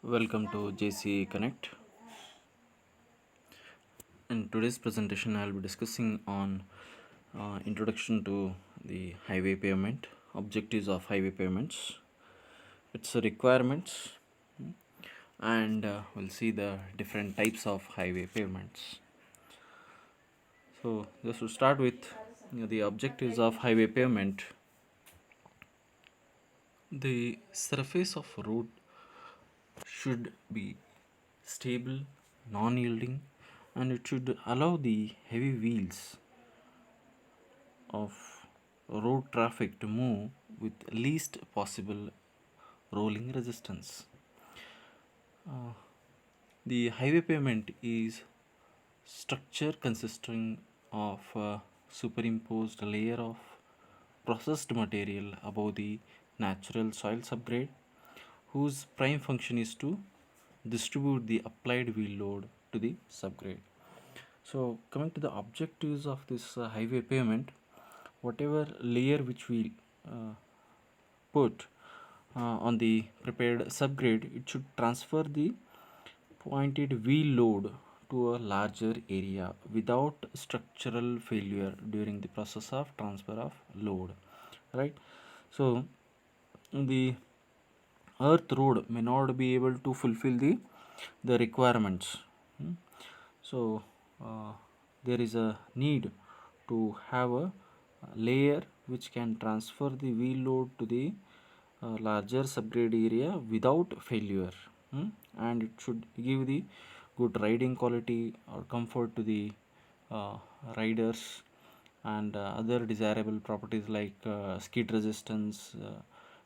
Welcome to JC Connect. In today's presentation, I'll be discussing on introduction to the highway pavement, objectives of highway pavements, its requirements, and we'll see the different types of highway pavements. So, just to start with, the objectives of highway pavement. The surface of road should be stable, non-yielding, and it should allow the heavy wheels of road traffic to move with least possible rolling resistance. The highway pavement is structure consisting of a superimposed layer of processed material above the natural soil subgrade, whose prime function is to distribute the applied wheel load to the subgrade. So, coming to the objectives of this highway pavement, whatever layer which we put on the prepared subgrade, it should transfer the pointed wheel load to a larger area without structural failure during the process of transfer of load, right? So the earth road may not be able to fulfill the requirements. So there is a need to have a layer which can transfer the wheel load to the larger subgrade area without failure. And it should give the good riding quality or comfort to the uh, riders, and other desirable properties like skid resistance,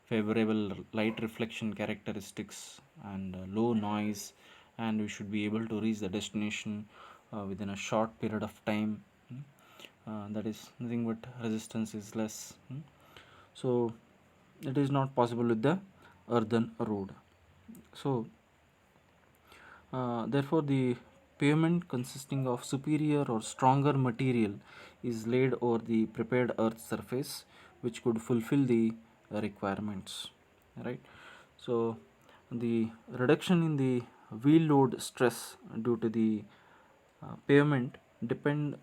favorable light reflection characteristics, and low noise, and we should be able to reach the destination within a short period of time. That is nothing but resistance is less. So it is not possible with the earthen road. So therefore, the pavement consisting of superior or stronger material is laid over the prepared earth surface, which could fulfill the requirements. Right. So the reduction in the wheel load stress due to the pavement depends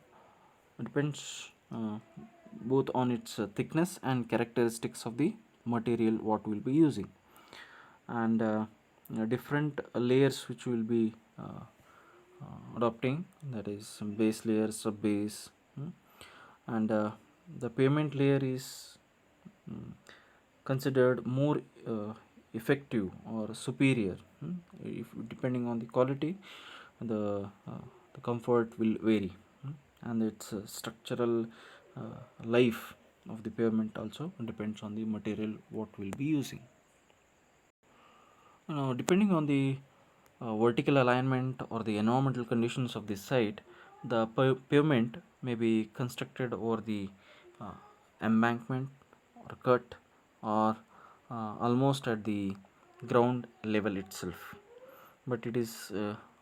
both on its thickness and characteristics of the material what we'll be using, and different layers which will be adopting, that is base layer, sub base, and the pavement layer is considered more effective or superior. If depending on the quality, the the comfort will vary, and its structural life of the pavement also depends on the material what we'll be using. Depending on the vertical alignment or the environmental conditions of the site, the pavement may be constructed over the uh, embankment or cut, or almost at the ground level itself. But it is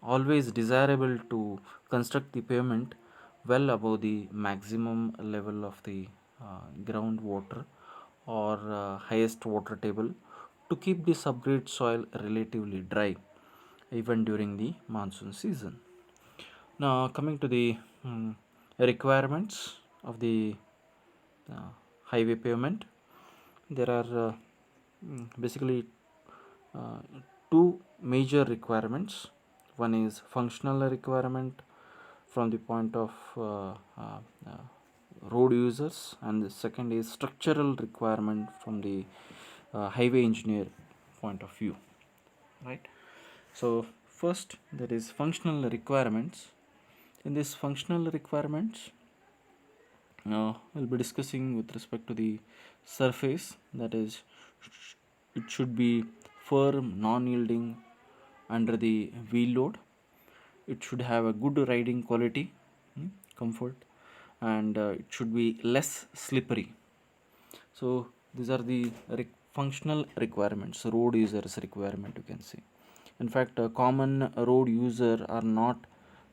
always desirable to construct the pavement well above the maximum level of the groundwater or highest water table to keep the subgrade soil relatively dry even during the monsoon season. Now, coming to the requirements of the uh, highway pavement, there are basically uh, two major requirements. One is functional requirement from the point of road users, and the second is structural requirement from the highway engineer point of view, right? So first, there is functional requirements. In this functional requirements, we'll be discussing with respect to the surface, that is it should be firm, non-yielding under the wheel load. It should have a good riding quality, comfort, and it should be less slippery. So these are the functional requirements, road users requirement, you can say. In fact, a common road user are not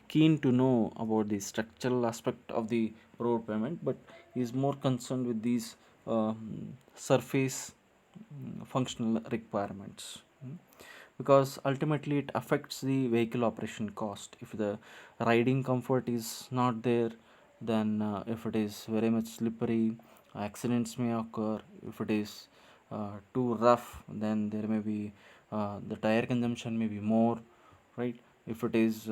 keen to know about the structural aspect of the road pavement, but is more concerned with these surface functional requirements. because ultimately it affects the vehicle operation cost. If the riding comfort is not there, then if it is very much slippery, accidents may occur. If it is too rough, then there may be the tire consumption may be more, right? If it is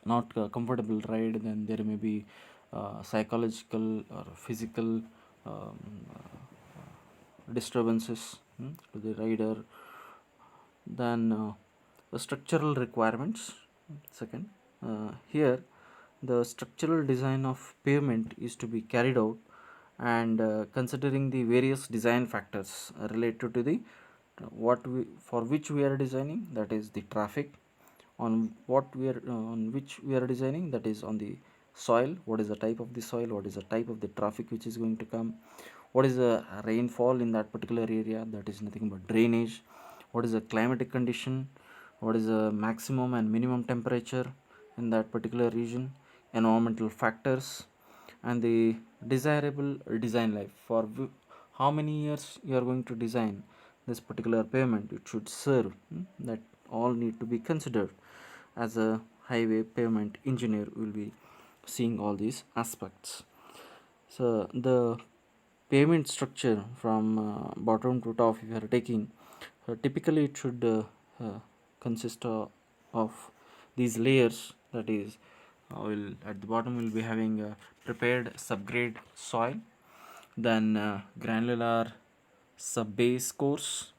not a comfortable ride, then there may be psychological or physical disturbances to the rider. Then the structural requirements. Second, here the structural design of pavement is to be carried out, and considering the various design factors related to the what we for which we are designing, that is the traffic, on which we are designing, that is on the soil, what is the type of the soil, what is the type of the traffic which is going to come, what is the rainfall in that particular area, that is nothing but drainage, what is the climatic condition, what is the maximum and minimum temperature in that particular region, environmental factors, and the desirable design life, for how many years you are going to design this particular pavement it should serve, that all need to be considered. As a highway pavement engineer will be seeing all these aspects. So the pavement structure from bottom to top, if you are taking, typically it should consist of these layers. That is, will at the bottom will be having a prepared subgrade soil, then granular subbase course,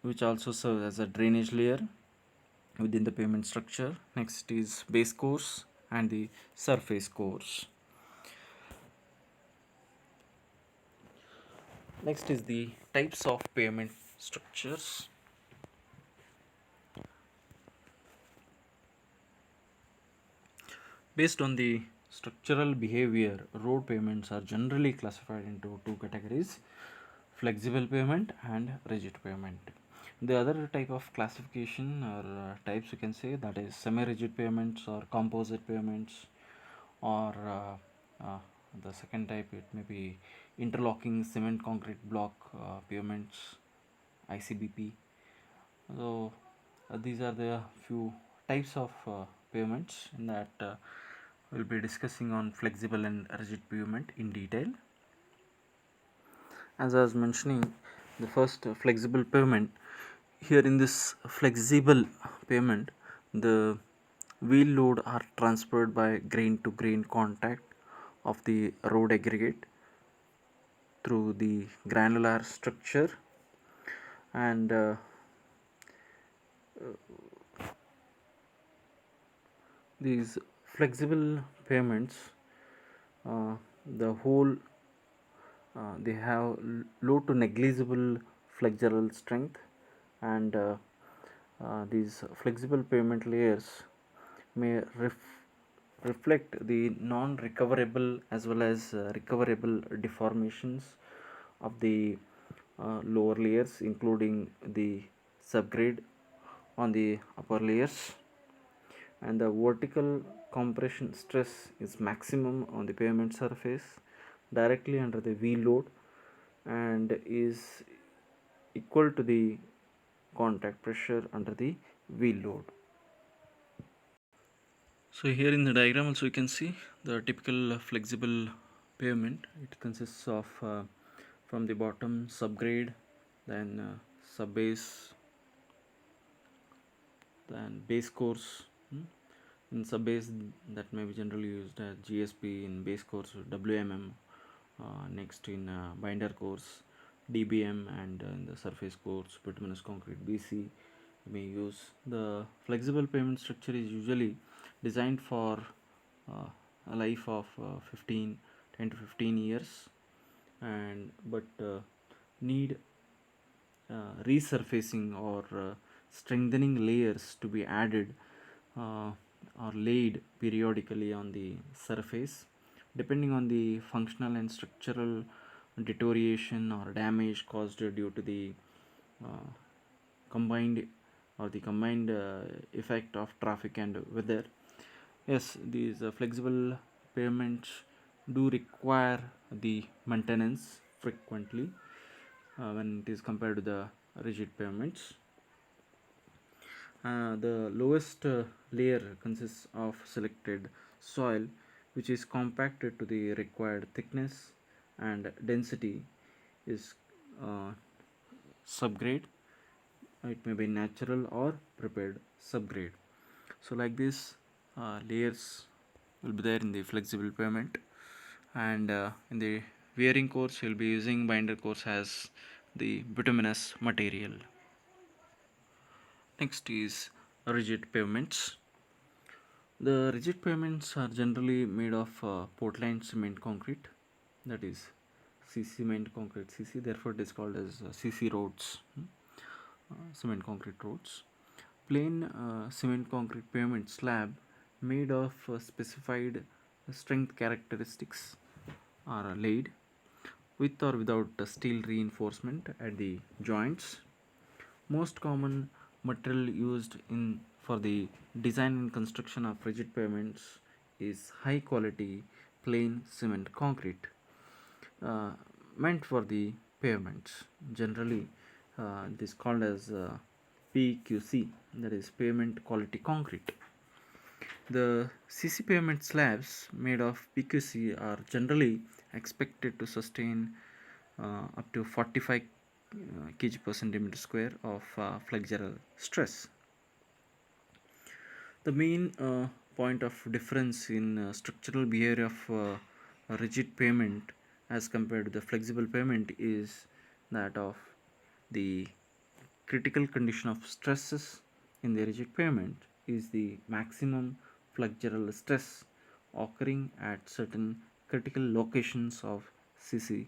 which also serves as a drainage layer within the pavement structure. Next is base course and the surface course. Next is the types of pavement structures. Based on the structural behavior, road pavements are generally classified into two categories: flexible pavement and rigid pavement. The other type of classification or types you can say, that is semi-rigid pavements or composite pavements, or the second type it may be interlocking cement concrete block pavements, ICBP. So these are the few types of pavements in that we'll be discussing on flexible and rigid pavement in detail. As I was mentioning, the first flexible pavement. Here in this flexible pavement, the wheel load are transferred by grain to grain contact of the road aggregate through the granular structure, and these flexible pavements, the whole they have low to negligible flexural strength, and these flexible pavement layers may reflect the non-recoverable as well as recoverable deformations of the lower layers, including the subgrade on the upper layers, and the vertical compression stress is maximum on the pavement surface directly under the wheel load and is equal to the contact pressure under the wheel load. So here in the diagram also you can see the typical flexible pavement. It consists of from the bottom subgrade, then subbase, then base course. In subbase, that may be generally used as GSP, in base course WMM, next in binder course DBM, and in the surface course bituminous concrete BC may use. The flexible pavement structure is usually designed for a life of 10 to 15 years, and but need resurfacing or strengthening layers to be added uh, or laid periodically on the surface, depending on the functional and structural deterioration or damage caused due to the uh, combined combined effect of traffic and weather. Yes, these flexible pavements do require the maintenance frequently, when it is compared to the rigid pavements. The lowest layer consists of selected soil which is compacted to the required thickness and density is uh, subgrade. It may be natural or prepared subgrade. So like this, layers will be there in the flexible pavement, and in the wearing course we'll be using binder course as the bituminous material. Next is rigid pavements. The rigid pavements are generally made of Portland cement concrete, that is cement concrete CC, therefore it is called as CC roads, cement concrete roads. Plain cement concrete pavement slab made of specified strength characteristics are laid with or without steel reinforcement at the joints. Most common material used in for the design and construction of rigid pavements is high quality plain cement concrete, uh, meant for the pavements. Generally, it is called as PQC, that is pavement quality concrete. The CC pavement slabs made of PQC are generally expected to sustain up to 45 kg per centimeter square of flexural stress. The main point of difference in structural behavior of a rigid pavement as compared to the flexible pavement is that of the critical condition of stresses in the rigid pavement is the maximum flexural stress occurring at certain critical locations of CC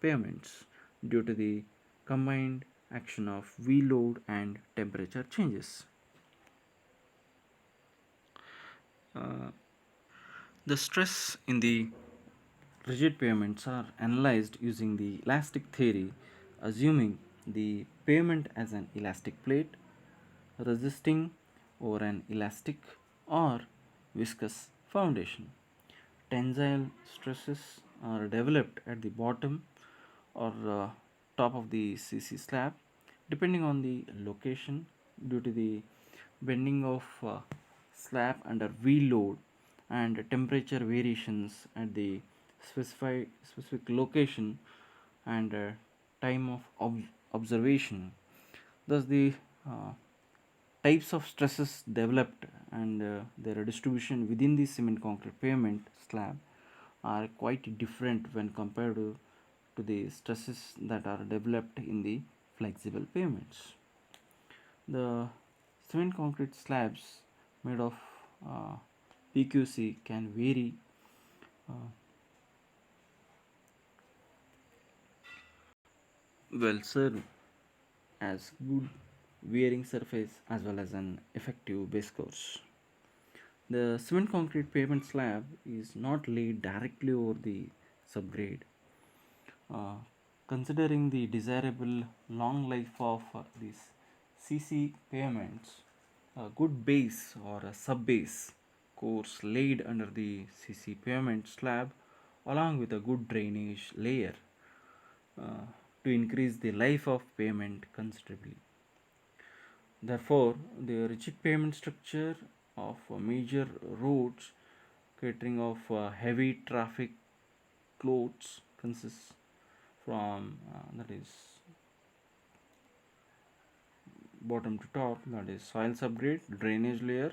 pavements due to the combined action of V load and temperature changes. Uh, the stress in the rigid pavements are analyzed using the elastic theory, assuming the pavement as an elastic plate resisting over an elastic or viscous foundation. Tensile stresses are developed at the bottom or top of the CC slab depending on the location due to the bending of slab under V load and temperature variations at the specific location and time of observation. Thus, the uh, types of stresses developed and their distribution within the cement concrete pavement slab are quite different when compared to the stresses that are developed in the flexible pavements. The cement concrete slabs made of uh, PQC can vary uh, well serve as good wearing surface as well as an effective base course. The cement concrete pavement slab is not laid directly over the subgrade. Uh, Considering the desirable long life of these CC pavements, a good base or a sub base course laid under the CC pavement slab along with a good drainage layer uh, to increase the life of pavement considerably. Therefore, the rigid pavement structure of major roads catering of heavy traffic loads consists from that is bottom to top, that is soil subgrade, drainage layer,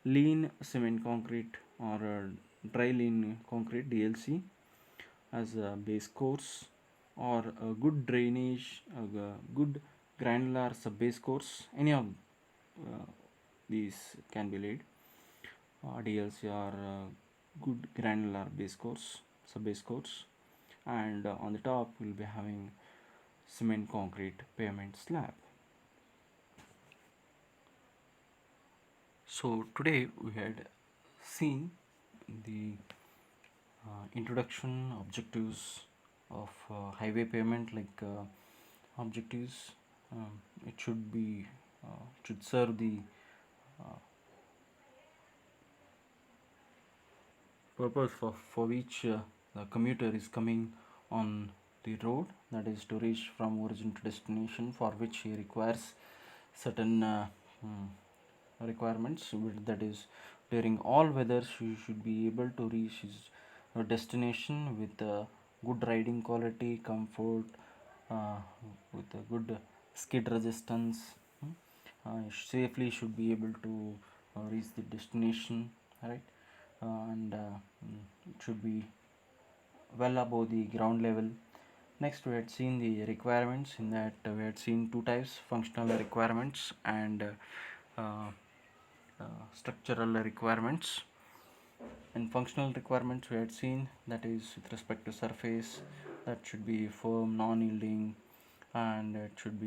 lean cement concrete or dry lean concrete DLC as a base course, or a good drainage, a good granular sub base course. Any of uh, these can be laid. DLC are good granular base course, sub base course, and on the top we'll be having cement concrete pavement slab. So today we had seen the introduction objectives of highway pavement, like objectives. It should be it should serve the uh, purpose for which the commuter is coming on the road, that is to reach from origin to destination, for which he requires certain requirements. That is, during all weathers you should be able to reach his destination with good riding quality, comfort, uh, with a good skid resistance. Safely should be able to reach the destination, right? And it should be well above the ground level. Next, we had seen the requirements. In that, we had seen two types: functional requirements and uh, structural requirements. In functional requirements, we had seen, that is with respect to surface, that should be firm, non-yielding, and it should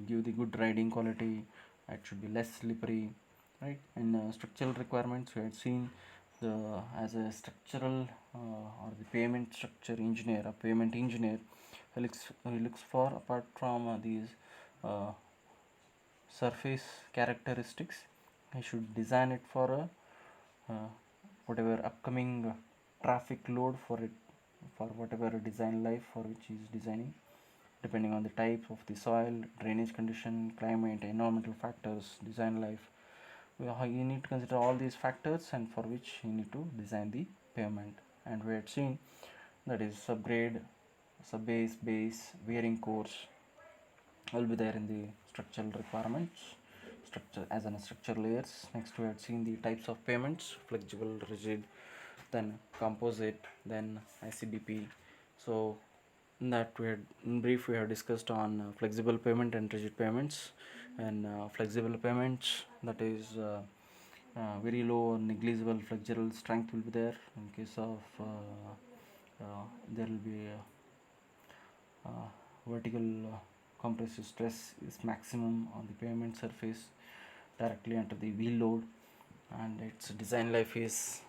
give the good riding quality. It should be less slippery, right? In structural requirements, we had seen the as a structural or the pavement structure engineer, a pavement engineer, he looks for, apart from these uh, surface characteristics, he should design it for a whatever upcoming traffic load for it, for whatever design life for which he is designing, depending on the type of the soil, drainage condition, climate, environmental factors, design life. You need to consider all these factors, and for which you need to design the pavement. And we had seen, that is subgrade, subbase, base, wearing course will be there in the structural requirements, structure as in structure layers. Next, we had seen the types of pavements: flexible, rigid, then composite, then ICDP. So in that, we had, in brief, we have discussed on flexible pavement and rigid pavements. And flexible pavements, that is very low negligible flexural strength will be there. In case of there will be vertical compressive stress is maximum on the pavement surface directly under the wheel load, and its design life is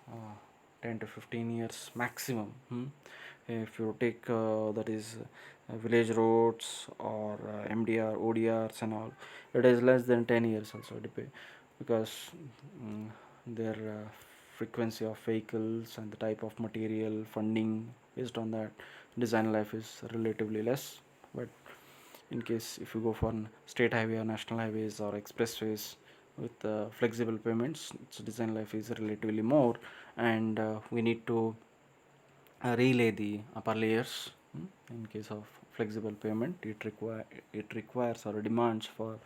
10 to 15 years maximum. If you take that is village roads or MDR, ODRs and all, it is less than 10 years also, because their frequency of vehicles and the type of material funding, based on that, design life is relatively less. But in case if you go for state highway or national highways or expressways with flexible pavements, its design life is relatively more, and we need to relay the upper layers. In case of flexible pavement, it requires or demands for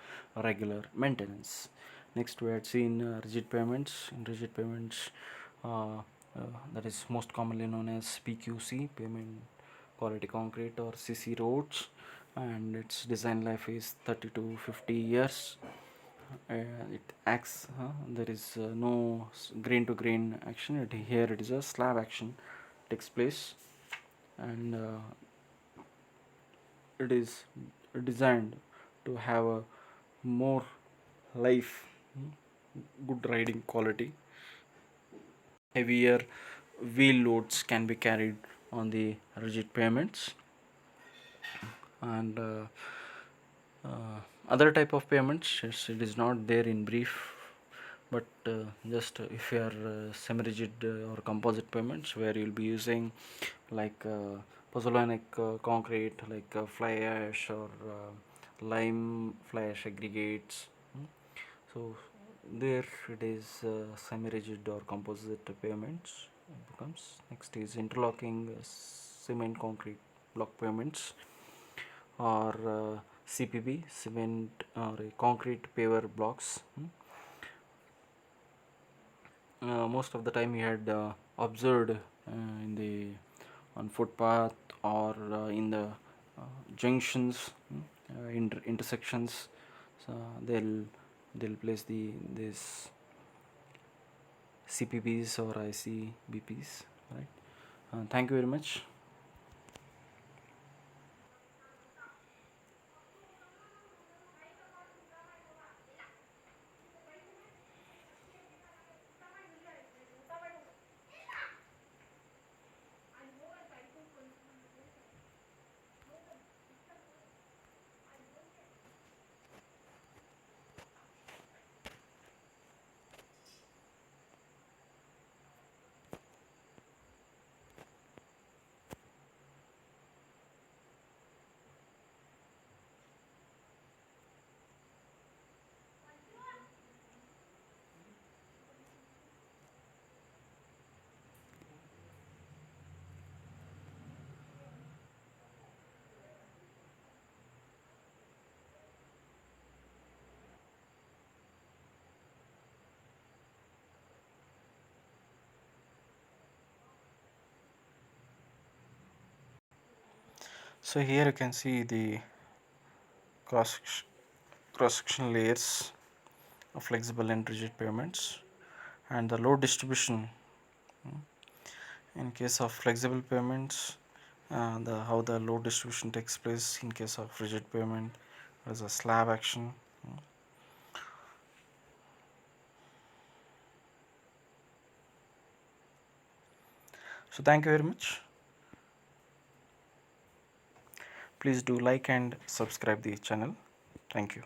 regular maintenance. Next, we had seen rigid pavements. In rigid pavements, uh, that is most commonly known as PQC, pavement quality concrete, or CC roads, and its design life is 30 to 50 years. It acts, there is no grain to grain action. Here it is a slab action takes place, and it is designed to have a more life, good riding quality. Heavier wheel loads can be carried on the rigid pavements. And other type of pavements, it is not there in brief, but just if you are semi-rigid or composite pavements, where you'll be using like pozzolanic concrete, like fly ash or lime fly ash aggregates. So there it is semi-rigid or composite pavements becomes. Next is interlocking cement concrete block pavements, or CPB, cement or concrete paver blocks. Most of the time we had observed in the on footpath or in the junctions, intersections. So they'll place this CPBs or ICBPs, right? Thank you very much. So here you can see the cross section layers of flexible and rigid pavements, and the load distribution in case of flexible pavements, the how the load distribution takes place in case of rigid pavement as a slab action. So thank you very much. Please do like and subscribe the channel. Thank you.